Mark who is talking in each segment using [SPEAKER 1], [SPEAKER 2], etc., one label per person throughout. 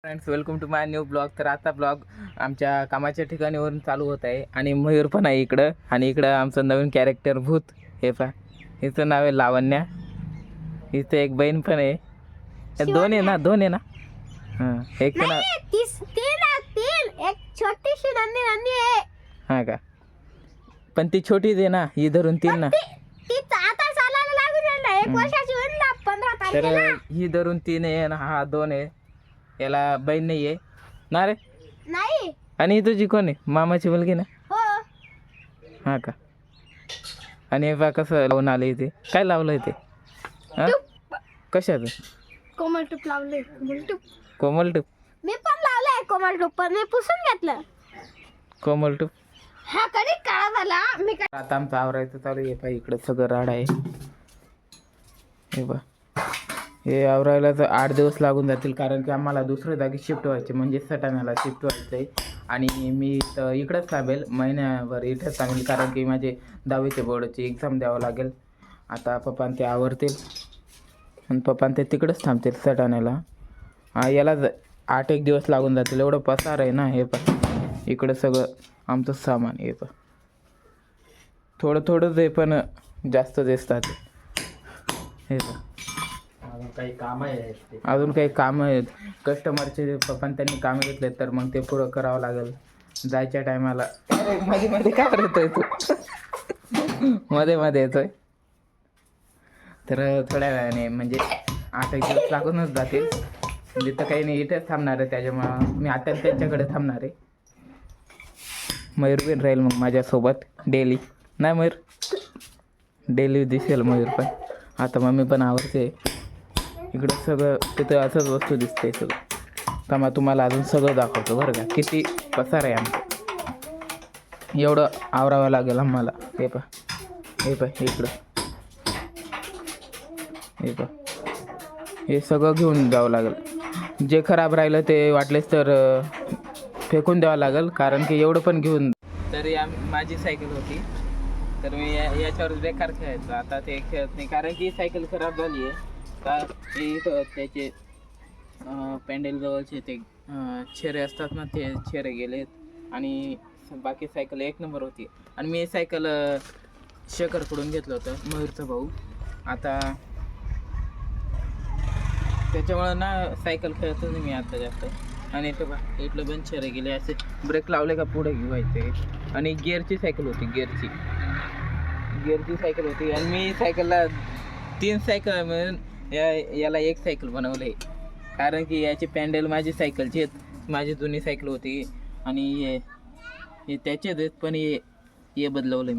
[SPEAKER 1] Friends, welcome to my new blog. तर आता blog आमच्या कामाच्या ठिकाणीवरून चालू होत आहे आणि मयूर पण आहे इकडं. आणि इकडं आमचं नवीन कॅरेक्टर भूत. हे पहा, हिचं नाव आहे लावण्या. इथं एक बहीण पण आहे. दोन आहे ना हां, एक तर ना
[SPEAKER 2] तीन एक छोटीशी नंदी आहे.
[SPEAKER 1] हां का, पण ती छोटीच आहे ना, ही धरून तीन ना.
[SPEAKER 2] ती आता चालायला लागून राहिला. 1 वर्षाची होईल ना 15
[SPEAKER 1] तर
[SPEAKER 2] तारखेला.
[SPEAKER 1] ही धरून तीन आहे आणि हा दोन आहे. याला बहीण नाही आहे ना रे.
[SPEAKER 2] नाही.
[SPEAKER 1] आणि ही तुझी कोण आहे? मामाची मुलगी ना.
[SPEAKER 2] हो.
[SPEAKER 1] हां का. आणि हे बा कसं लावून आलं इथे. काय लावलं इथे? हां, कशात?
[SPEAKER 2] कोमल टूप लावले.
[SPEAKER 1] कोमल टूप.
[SPEAKER 2] मी पण लावलंय कोमल टूप, पण मी पुसून घेतलं.
[SPEAKER 1] कोमल टूप.
[SPEAKER 2] हा कधी काळा झाला. मी
[SPEAKER 1] आता आमचं आवरायचं चालू आहे. पाहिजे इकडं सगळं राड आहे. हे बा, हे आवरायला तर 8 दिवस लागून जातील, कारण की आम्हाला दुसऱ्या जागी शिफ्ट व्हायचे, म्हणजे सटाण्याला शिफ्ट व्हायचं आहे. आणि मी तर इकडंच थांबेल, महिन्याभर इथंच थांबेल, कारण की माझे 10वीचे बोर्डची एक्झाम द्यावं लागेल. आता पप्पान ते आवरतील आणि पप्पान ते तिकडंच थांबतील सटाण्याला. याला 8 दिवस लागून जातील. एवढं पसार आहे ना. हे पण इकडं सगळं आमचं सामान. हे पण थोडं थोडंच आहे, पण जास्त दिसतात. हे पण अजून काही कामं आहेत. कस्टमरचे पप्पान त्यांनी कामं घेतले, तर मग ते पुढं करावं लागेल जायच्या टायमाला. मध्ये मध्ये काय येतोय तू? मध्ये येतोय. तर थोड्या वेळाने म्हणजे 8 दिवस लागूनच जातील. तिथं काही नाही, इथेच थांबणार आहे. त्याच्यामुळं मी आता त्यांच्याकडे थांबणार आहे. मयूर पण राहील मग माझ्यासोबत डेली. नाही मयूर, डेली दिसेल मयूर पण. आता मम्मी पण आवडते. इकडं सगळं तिथं असंच वस्तू दिसते सगळं. तर मग तुम्हाला अजून सगळं दाखवतो बरं का, किती पसार आहे आमचं. एवढं आवरावं लागेल आम्हाला. हे पहा इकडं. हे सगळं घेऊन जावं लागेल. जे खराब राहिलं ते वाटलेच तर फेकून द्यावं लागेल, कारण की एवढं पण घेऊन. तरी माझी सायकल होती, तर मी याच्यावर बेकार खेळायचो. आता ते खेळत नाही, कारण की सायकल खराब झाली आहे. का इथं त्याचे पॅन्डल जवळचे ते छेरे असतात ना, ते छेरे गेलेत. आणि बाकी सायकल 1 नंबर होती. आणि मी सायकल शेखरकडून घेतलं होतं, मयूरचा भाऊ. आता त्याच्यामुळं ना सायकल खेळतच नाही मी आता जास्त. आणि इथलं पण छेरे गेले. असे ब्रेक लावले का पुढे घेवायचे. आणि गिअरची सायकल होती, गिअरची सायकल होती. आणि मी सायकलला 3 सायकल मिळून याला 1 सायकल बनवलं आहे, कारण की याची पॅन्डल माझी सायकलची आहेत. माझी जुनी सायकल होती आणि हे त्याचेच आहेत, पण हे बदलवलं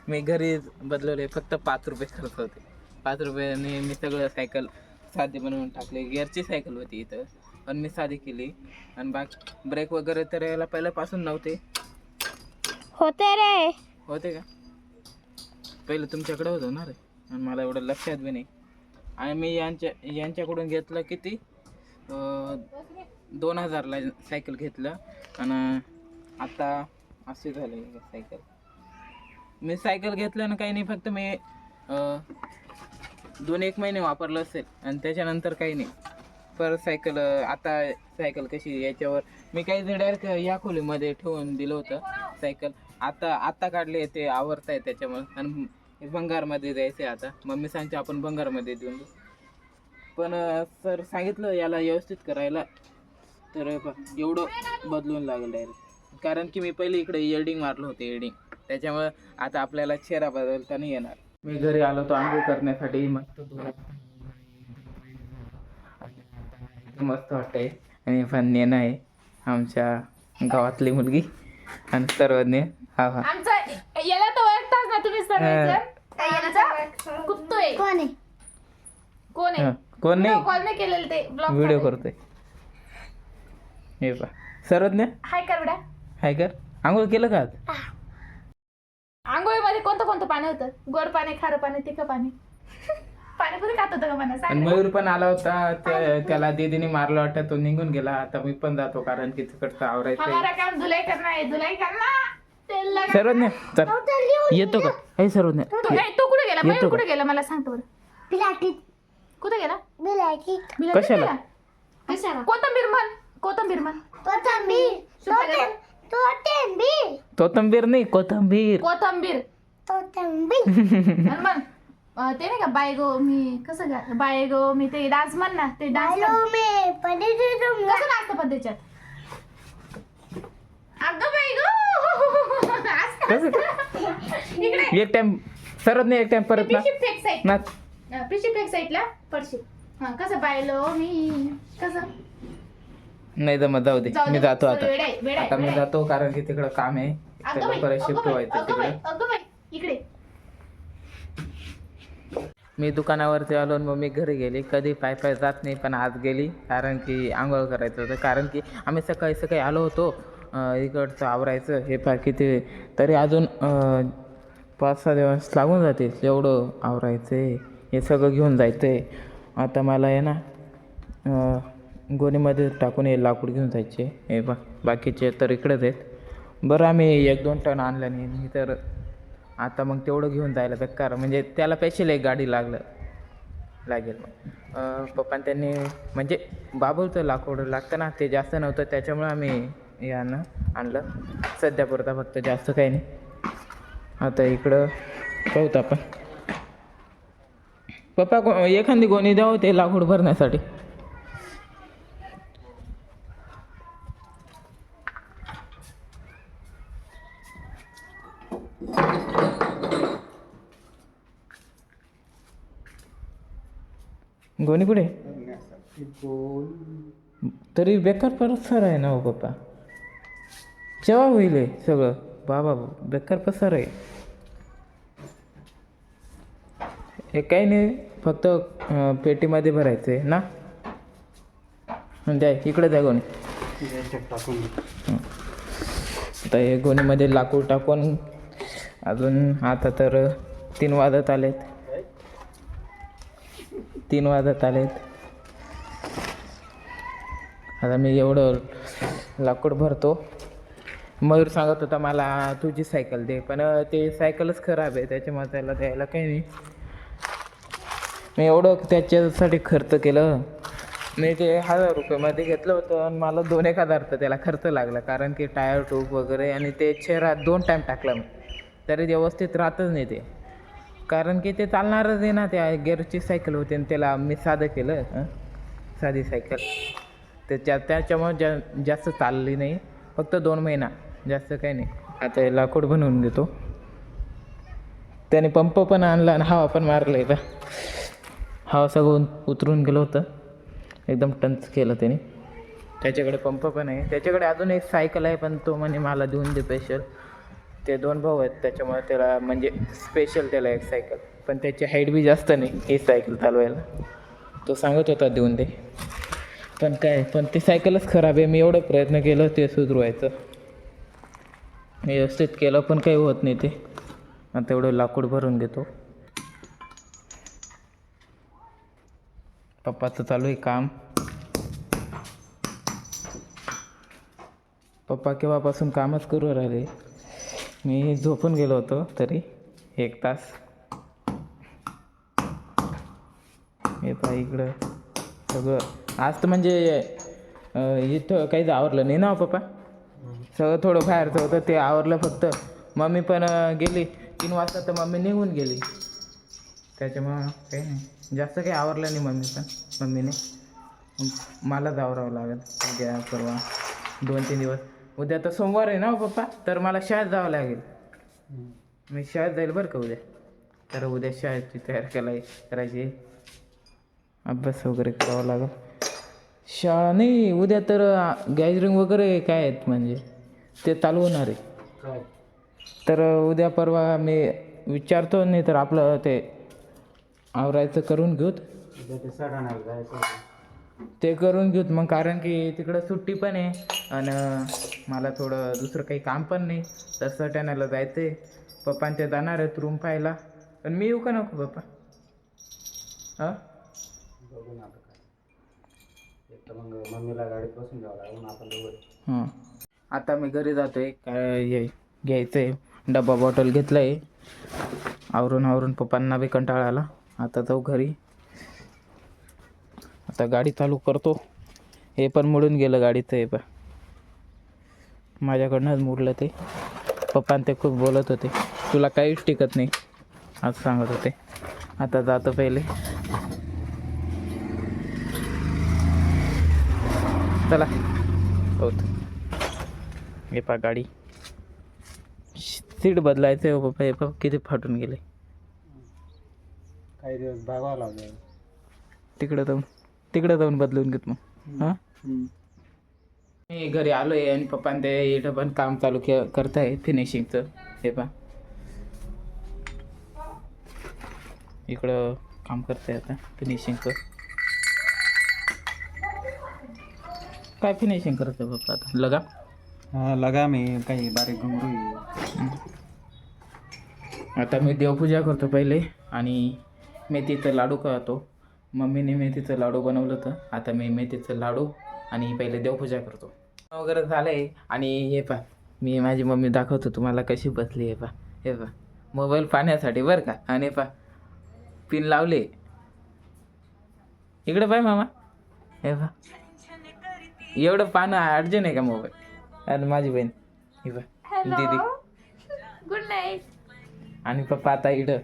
[SPEAKER 1] मी घरी बदलवले. फक्त 5 रुपये खर्च होते. 5 रुपयाने मी सगळं सायकल साधी बनवून टाकले. गिअरची सायकल होती इथं, पण मी साधी केली. आणि बाकी ब्रेक वगैरे तर याला पहिल्यापासून नव्हते. होते का? पहिलं तुमच्याकडे होतं ना रे, आणि मला एवढं लक्षात बी नाही. आणि मी यांच्याकडून घेतलं किती, 2000ला सायकल घेतलं. आणि आता असे झाले सायकल. मी सायकल घेतलं ना, काही नाही, फक्त मी 2-1 महिने वापरलं असेल, आणि त्याच्यानंतर काही नाही. परत सायकल आता सायकल कशी, याच्यावर मी काही डायरेक्ट या खोलीमध्ये ठेवून दिलं होतं सायकल. आता काढले, ते आवरत आहे त्याच्यामुळे. आणि भंगारमध्ये द्यायचं आहे. आता मम्मी सांगते आपण भंगारमध्ये देऊन देऊ, पण सर सांगितलं याला व्यवस्थित करायला, तर एवढं बदलून लागेल डायरेक्ट. कारण की मी पहिले इकडे एल्डिंग मारलं होतं, त्याच्यामुळं आता आपल्याला चेहरा बदलता नाही येणार. मी घरी आलो होतो आंघोळ करण्यासाठी. मस्त वाटतंय. आणि पण नेना आहे आमच्या गावातली मुलगी आणि सर्वज्ञ. हा
[SPEAKER 2] याला तर ओळखताच ना तुम्ही सर्वजण. कुत्तोय. कोण आहे?
[SPEAKER 1] कोण नाही,
[SPEAKER 2] कॉल नाही केलेलं, ते ब्लॉग
[SPEAKER 1] व्हिडिओ करतोय. हे पा सर्वज्ञ,
[SPEAKER 2] हाय कर बेटा.
[SPEAKER 1] हाय कर. आंघोळ केलं का आज?
[SPEAKER 2] आंघोळीमध्ये कोणतं पाणी होतं? गोड पाणी, खारं पाणी, तिखट पाणी? पाणीपुरी खात होतं का मला
[SPEAKER 1] आणि
[SPEAKER 2] सांग.
[SPEAKER 1] मयूर पण आला होता. त्याला दीदीने मारलं वाटतं, तो निघून गेला. आता मी पण जातो, कारण की तिकडचं आवरायचं.
[SPEAKER 2] हमारा काम धुलाई करना है, धुलाई करना. तेल लगा.
[SPEAKER 1] सर्वज्ञ चल, येतो का? हे सर्वज्ञ
[SPEAKER 2] तू कुठे गेला? मयूर कुठे गेला मला सांगतो बरं. बिलाटी. कुठे गेला? बिलाटी.
[SPEAKER 1] कशाला?
[SPEAKER 3] कशाला
[SPEAKER 2] कोथंबीर म्हण, कोथंबीर म्हण.
[SPEAKER 3] कोथंबीर कोथंबीर
[SPEAKER 1] कोथंबीर नाही, कोथंबीर.
[SPEAKER 2] कोथंबीर.
[SPEAKER 3] कोथंबीर
[SPEAKER 2] आणि म्हण ते नाही का बायगो मी कसं गा बायगो मी ते डान्स म्हण ना, ते डान्स
[SPEAKER 3] बालो मे पडीचे डोंगर
[SPEAKER 2] कसं नाचतं पण त्याच्यात. अगं बाई गो
[SPEAKER 1] कसं?
[SPEAKER 2] इकडे
[SPEAKER 1] एक टाइम सरत नाही, एक टाइम परत ना
[SPEAKER 2] पिशी फेक साईड,
[SPEAKER 1] ना.
[SPEAKER 2] पिशी फेक साईडला पडशील. हा कसं बायलो मी कसं.
[SPEAKER 1] नाही जमत, जाऊ दे.
[SPEAKER 2] जाऊ दे,
[SPEAKER 1] मी जातो आता.
[SPEAKER 2] वेड आहे, वेड आहे,
[SPEAKER 1] आता मी
[SPEAKER 2] वेड आहे.
[SPEAKER 1] जातो कारण की तिकडं काम आहे.
[SPEAKER 2] अगं बाई,
[SPEAKER 1] लवकर शिफ्ट
[SPEAKER 2] अगं बाई,
[SPEAKER 1] व्हायचं
[SPEAKER 2] अगं बाई,
[SPEAKER 1] तिकडं.
[SPEAKER 2] अगं बाई, इकडे.
[SPEAKER 1] मी दुकानावरती आलो आणि मग मी घरी गेली. कधी पाय पाय जात नाही, पण आज गेली कारण की आंघोळ करायचं होतं. कारण की आम्ही सकाळी सकाळी आलो होतो, इकडचं आवरायचं हे पाय किती तरी अजून 5-6 दिवस लागून जातील एवढं आवरायचं आहे, हे सगळं घेऊन जायचं आहे. आता मला आहे ना गोणीमध्ये टाकून हे लाकूड घेऊन जायचे. हे बाकीचे तर इकडेच आहेत. बरं आम्ही 1-2 टन आणलं नाही तर आता मग तेवढं घेऊन जायला बेकार, म्हणजे त्याला स्पेशल एक गाडी लागेल. पप्पा त्यांनी म्हणजे बाबूचं लाकूड लागतं ना, ते जास्त नव्हतं त्याच्यामुळे आम्ही यानं आणलं सध्यापुरता, फक्त जास्त काही नाही. आता इकडं पाहूत आपण. पप्पा एखादी गोणी द्यावं ते लाकूड भरण्यासाठी. गोणी कुठे? तरी बेकार पसार आहे ना हो पप्पा, केव्हा होईल हे सगळं? बाबा बेकार पसार आहे हे. काही नाही, फक्त पेटीमध्ये भरायचं आहे ना. म्हणजे इकडे द्या गोणी. आता हे गोणीमध्ये लाकूड टाकून अजून आता तर 3 वाजत आलेत. आता मी एवढं लाकूड भरतो. मयूर सांगत होता मला तुझी सायकल दे, पण ते सायकलच खराब आहे त्याच्यामुळे त्याला द्यायला काही नाही. मी एवढं त्याच्यासाठी खर्च केलं. मी ते 1000 रुपयामध्ये घेतलं होतं आणि मला 2-1 तर त्याला खर्च लागला, कारण की टायर ट्यूब वगैरे आणि ते चेहरा 2 टाईम टाकला मी तरी व्यवस्थित राहतच नाही ते, कारण की ते चालणारच आहे ना. त्या गेअरची सायकल होती आणि त्याला मी साधं केलं, साधी सायकल. त्याच्यामुळे जास्त चालली नाही, फक्त 2 महिना, जास्त काही नाही. आता हे लाकूड बनवून देतो. त्याने पंप पण आणला आणि हवा पण मारलं आहे. हवा सगळं उतरून गेलं होतं, एकदम टंच केलं त्याने. त्याच्याकडे पंप पण आहे. त्याच्याकडे अजून एक सायकल आहे, पण तो म्हणे मला देऊन दे स्पेशल. ते 2 भाऊ आहेत त्याच्यामुळे त्याला म्हणजे स्पेशल त्याला एक सायकल, पण त्याची हाईट बी जास्त नाही ही सायकल चालवायला. तो सांगत होता देऊन दे, पण ती सायकलच खराब आहे. मी एवढं प्रयत्न केलं ते सुधरवायचं, व्यवस्थित केलं पण काही होत नाही ते. आता एवढं लाकूड भरून घेतो. पप्पाचं चालू आहे काम. पप्पा केव्हापासून कामच करू राहिले. मी झोपून गेलो होतो तरी 1 तास. हे पाय इकडं सगळं आज तर म्हणजे इथं काहीच आवरलं नाही ना पप्पा. सगळं थोडं बाहेरचं होतं ते आवरलं फक्त. मम्मी पण गेली 3 वाजता, तर मम्मी निघून गेली. त्याच्यामुळं काही नाही, जास्त काही आवरलं नाही मम्मीने. मलाच आवरावं लागेल उद्या परवा 2-3 दिवस. उद्या तर सोमवार आहे ना पप्पा, तर मला शाळेत जावं लागेल. मी शाळेत जाईल बरं का उद्या. तर उद्या शाळेची तयारी करायची, अभ्यास वगैरे करावा लागेल. शाळा नाही उद्या, तर गॅदरिंग वगैरे काय आहेत म्हणजे ते चालू होणार आहे. तर उद्या परवा मी विचारतो, नाही तर आपलं ते आवरायचं करून घेऊत. ते करून घेऊत मग, कारण की तिकडं सुट्टी पण आहे आणि मला थोडं दुसरं काही काम पण नाही. तर सटाण्याला जायचं आहे. पप्पांचे जाणार आहेत रूम पाहायला, पण मी येऊ का नको पप्पा? हां
[SPEAKER 4] मम्मीला गाडीत बसून घ्यावं लागून आपण दोघं.
[SPEAKER 1] हां आता मी घरी जातो आहे. काय घ्यायचं आहे, डबा बॉटल घेतलं आहे. आवरून पप्पांना बी कंटाळा आला. आता जाऊ घरी. आता गाडी चालू करतो हे पण मोडून गेलं गाडीचं. हे पा माझ्याकडनंच मोडलं ते. पप्पा ते खूप बोलत होते तुला काहीच टिकत नाही असं सांगत होते. आता जातो पहिले. चला होत. हे पा गाडी सीट बदलायचं आहे. पप्पा हे पा किती फाटून गेले.
[SPEAKER 4] काही दिवस भागावं लागलं.
[SPEAKER 1] तिकडं जाऊन बदलून घेत मग. हां मी घरी आलो आहे आणि पप्पा ते इथं पण काम चालू करताय फिनिशिंगचं. हे पा इकडं काम करताय आता फिनिशिंगचं. काय फिनिशिंग करतोय पप्पा आता? लगा
[SPEAKER 4] हा लगा मी काही बारीक घुंगरू आहे.
[SPEAKER 1] आता मी देवपूजा करतो पहिले आणि मेथीचं लाडू करतो. मम्मीने मेथीचं लाडू बनवलं होतं. आता मी मेथीचं लाडू आणि पहिले देवपूजा करतो वगैरे झालं आहे. आणि हे पा मी माझी मम्मी दाखवतो तुम्हाला कशी बसली. हे पा मोबाईल पाहण्यासाठी बरं का. आणि पा पिन लावले. इकडे पाय मामा. हे पा एवढं पाहणं अर्जंट आहे का मोबाईल. आणि माझी बहीण हे पा दीदी
[SPEAKER 2] गुड नाईट.
[SPEAKER 1] आणि पप्पा आता इकडं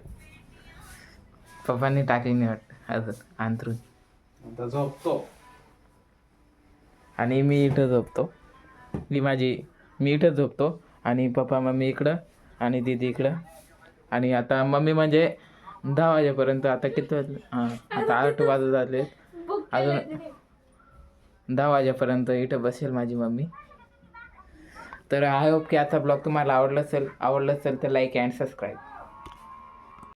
[SPEAKER 1] पप्पांनी टाकली नाही वाटतं असं अंथरून.
[SPEAKER 4] आता झोपतो.
[SPEAKER 1] आणि मी इथं झोपतो. मी इथं झोपतो आणि पप्पा मम्मी इकडं आणि दीदी इकडं. आणि आता मम्मी म्हणजे 10 वाजेपर्यंत. आता किती वाजले? हां आता 8 वाजत झाले. अजून 10 वाजेपर्यंत इथं बसेल माझी मम्मी. तर आय होप की आजचा ब्लॉग तुम्हाला आवडला असेल तर लाईक अँड सबस्क्राईब.